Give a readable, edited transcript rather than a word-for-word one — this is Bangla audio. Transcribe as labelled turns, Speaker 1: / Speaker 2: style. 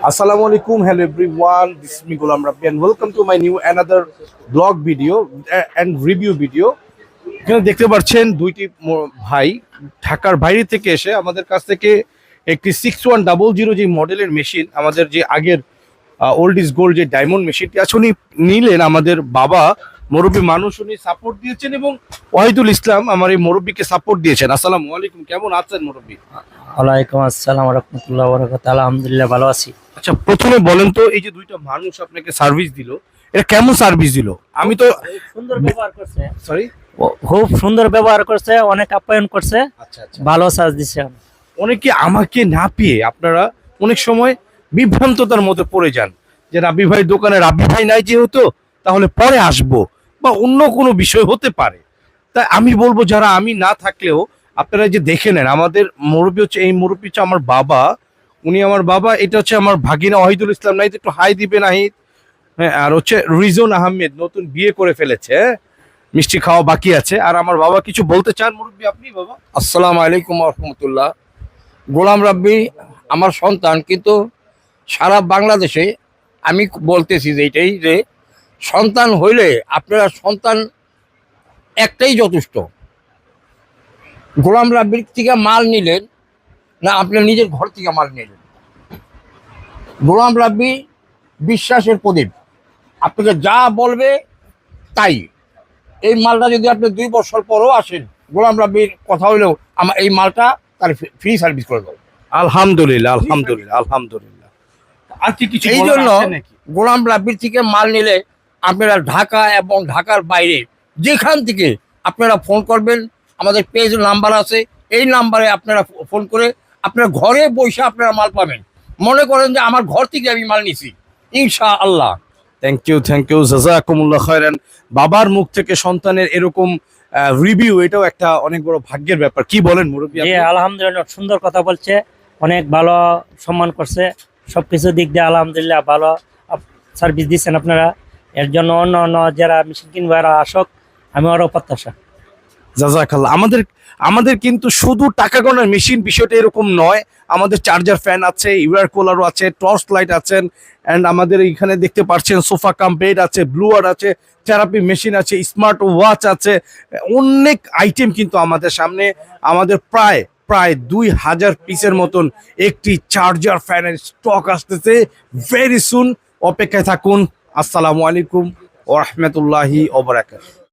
Speaker 1: Assalamu alaikum, hello everyone. This is me Ghulam Rabbi and welcome to my new another vlog video and review video. এখানে দেখতে পাচ্ছেন দুইটি ভাই ঢাকার বাইরে থেকে এসে আমাদের কাছ থেকে একটি 6100 যে মডেলের মেশিন, আমাদের যে আগের ওল্ড ইজ গোল্ড যে ডায়মন্ড মেশিনটি আছে উনি নিলেন। আমাদের বাবা মুরব্বী মানুষ, উনি সাপোর্ট দিয়েছেন এবং ওয়াহিদুল ইসলাম আমার এই মুরব্বীকে সাপোর্ট দিয়েছেন। আসসালামু আলাইকুম, কেমন আছেন মুরব্বী?
Speaker 2: ওয়ালাইকুম আসসালাম ওয়া রাহমাতুল্লাহি ওয়া বারাকাতুহু। আলহামদুলিল্লাহ ভালো আছি।
Speaker 1: আচ্ছা, প্রথমে বলেন তো এই যে দুইটা মানুষ আপনাকে সার্ভিস দিল, এটা কেমন সার্ভিস দিল? আমি তো
Speaker 2: সুন্দর ব্যবহার করছে,
Speaker 1: সরি
Speaker 2: খুব সুন্দর ব্যবহার করছে, অনেক আপ্যায়ন করছে।
Speaker 1: আচ্ছা আচ্ছা,
Speaker 2: ভালো সার্ভিস দিছে।
Speaker 1: অনেকে আমাকে না পেয়ে আপনারা অনেক সময় বিভ্রান্ততার মধ্যে পড়ে যান যে রাব্বি ভাই দোকানে রাব্বি ভাই নাই যেহেতু তাহলে পরে আসবো বা অন্য কোনো বিষয় হতে পারে। তাই আমি বলবো যারা আমি না থাকলেও আপনারা যে দেখে নেন, আমাদের মুরব্বী হচ্ছে, এই মুরব্বী হচ্ছে আমার বাবা, উনি আমার বাবা, এটা হচ্ছে আমার ভাগিনা ওয়াহিদুল ইসলাম। নাহিদ একটু হাই দিবে নাহিদ। হ্যাঁ, আর হচ্ছে রিজন আহমেদ, নতুন বিয়ে করে ফেলেছে, মিষ্টি খাওয়া বাকি আছে। আর আমার বাবা কিছু বলতে চান মুরব্বী? আপনি বাবা।
Speaker 3: আসসালামু আলাইকুম রহমতুল্লাহ। গোলাম রাব্বি আমার সন্তান, কিন্তু সারা বাংলাদেশে আমি বলতেছি যে এইটাই, যে সন্তান হইলে আপনারা সন্তান একটাই যথেষ্ট। গোলাম রাব্বির থেকে মাল নিলেন না আপনার নিজের ঘর থেকে মাল নিলেন? গোলাম রাব্বি বিশ্বাসের প্রদীপ, আপনাকে যা বলবে তাই। এই মালটা যদি আপনি 2 বছর পরও আসেন, গোলাম রাব্বির কথা হইলেও আমার এই মালটা তার ফ্রি সার্ভিস করে দেবো।
Speaker 1: আলহামদুলিল্লাহ, আলহামদুলিল্লাহ, আলহামদুলিল্লাহ। আর কি কিছু
Speaker 3: এই জন্য গোলাম রাব্বির থেকে মাল নিলে আপনারা ঢাকা এবং ঢাকার বাইরে যেখান থেকে আপনারা ফোন করবেন, আমাদের পেজ নাম্বার আছে, এই নাম্বারে আপনারা ফোন করে আপনারা ঘরে বসে আপনারা মাল পাবেন। মনে করেন যে আমার ঘর থেকে আমি মাল নিছি, ইনশাআল্লাহ।
Speaker 1: থ্যাংক ইউ, জাযাকুমুল্লাহ খায়রান। বাবার মুখ থেকে সন্তানের এরকম রিভিউ, এটাও একটা অনেক বড় ভাগ্যের ব্যাপার। কি বলেন মুরব্বী?
Speaker 2: আলহামদুলিল্লাহ, সুন্দর কথা বলছে, অনেক ভালো সম্মান করছে, সবকিছু দিক দিয়ে আলহামদুলিল্লাহ ভালো সার্ভিস দিচ্ছেন আপনারা। এর জন্য অন্য অন্য যারা মেশিন কিনবে এরা আসক, আমি আরও প্রত্যাশা।
Speaker 1: জাযাকাল্লাহ। আমাদের কিন্তু শুধু টাকা গণার মেশিন বিষয়টা এরকম নয়। আমাদের চার্জার ফ্যান আছে, ইউআর কুলারও আছে, টর্চ লাইট আছেন, অ্যান্ড আমাদের এখানে দেখতে পাচ্ছেন সোফা কাম বেড আছে, ব্লুয়ার আছে, থেরাপি মেশিন আছে, স্মার্ট ওয়াচ আছে, অনেক আইটেম কিন্তু আমাদের সামনে। আমাদের প্রায় 2000 পিসের মতন একটি চার্জার ফ্যানের স্টক আসতেছে ভেরি সুন। অপেক্ষায় থাকুন। আসসালামু আলাইকুম ওয়া রাহমাতুল্লাহি ওয়া বারাকাতুহু।